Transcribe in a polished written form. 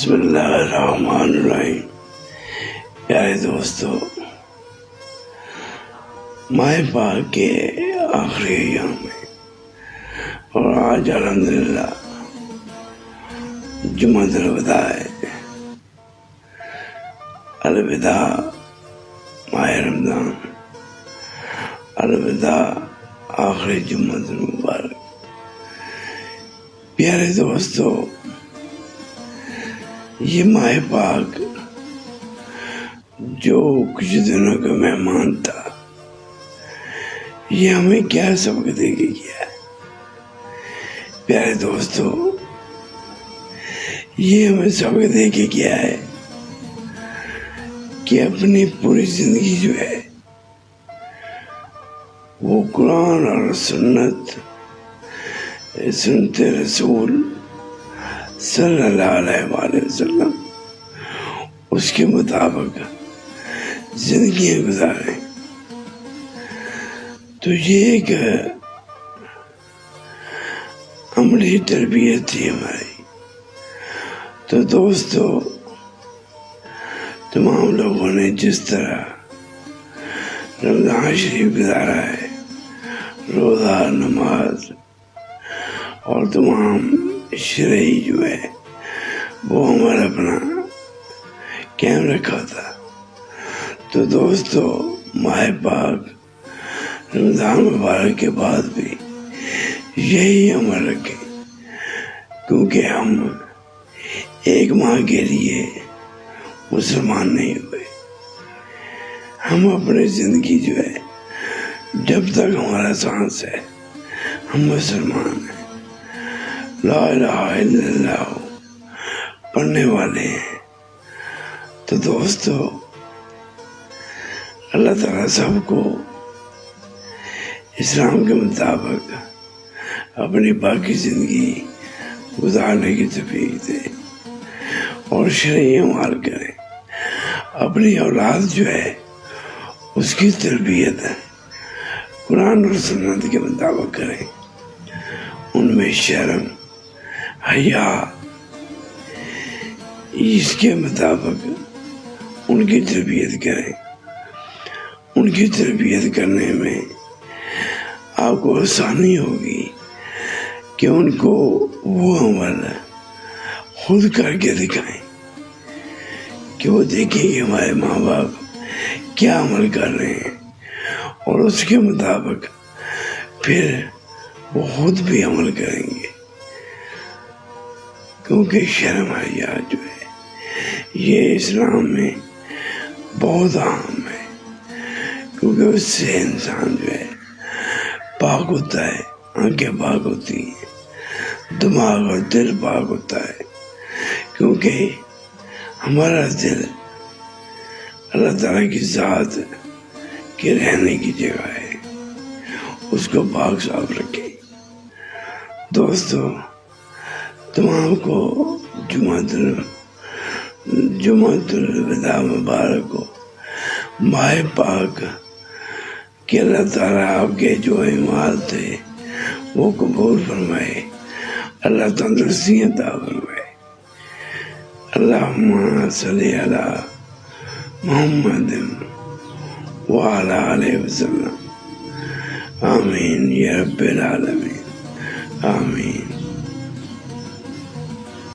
بسم اللہ الرحمن الرحیم۔ پیارے دوستو، ماہ پاک کے آخری ایام میں اور آج الحمدللہ جمعہ الوداع ہے۔ الوداع ماہ رمضان، الوداع آخری جمعہ مبارک۔ پیارے دوستو، یہ ماہ پاک جو کچھ دنوں کا مہمان تھا، یہ ہمیں کیا سبق دے کے گیا ہے؟ پیارے دوستو، یہ ہمیں سبق دے کے گیا ہے کہ اپنی پوری زندگی جو ہے وہ قرآن اور سنت رسول صلی اللہ علیہ وآلہ وسلم اس کے مطابق زندگیاں گزاریں۔ تو یہ ایک عملی تربیت تھی ہماری۔ تو دوستو، تمام لوگوں نے جس طرح رمضان شریف گزارا ہے، روزہ، نماز اور تمام شرعی جو ہے وہ ہمارا اپنا قائم رکھا تھا، تو دوستو ماہ پاک رمضان مبارک کے بعد بھی یہی عمل رکھیں، کیونکہ ہم ایک ماہ کے لیے مسلمان نہیں ہوئے۔ ہم اپنی زندگی جو ہے، جب تک ہمارا سانس ہے، ہم مسلمان ہیں، لا الہ الا اللہ پڑھنے والے ہیں۔ تو دوستو، اللہ تعالیٰ سب کو اسلام کے مطابق اپنی باقی زندگی گزارنے کی توفیق دے اور شرعی اعمال کرے۔ اپنی اولاد جو ہے اس کی تربیت قرآن اور سنت کے مطابق کریں، ان میں شرم، حیا، اس کے مطابق ان کی تربیت کریں۔ ان کی تربیت کرنے میں آپ کو آسانی ہوگی کہ ان کو وہ عمل خود کر کے دکھائیں، کہ وہ دیکھیں کہ ہمارے ماں باپ کیا عمل کر رہے ہیں، اور اس کے مطابق پھر وہ خود بھی عمل کریں گے۔ کیونکہ شرم حیا جو ہے یہ اسلام میں بہت اہم ہے، کیونکہ اس سے انسان جو ہے پاک ہوتا ہے، آنکھیں پاک ہوتی ہیں، دماغ اور دل پاک ہوتا ہے، کیونکہ ہمارا دل اللہ تعالیٰ کی ذات کے رہنے کی جگہ ہے، اس کو پاک صاف رکھیں۔ دوستو، تمام کو جمعہ الوداع مبارک کو، ماہ پاک کہ اللہ تعالیٰ آپ کے جو اعمال تھے وہ قبول فرمائے، اللہ تندرستی عطا فرمائے۔ اللہم صلی علی محمد وعلی آلہ وسلم، آمین یا رب العالمین، آمین۔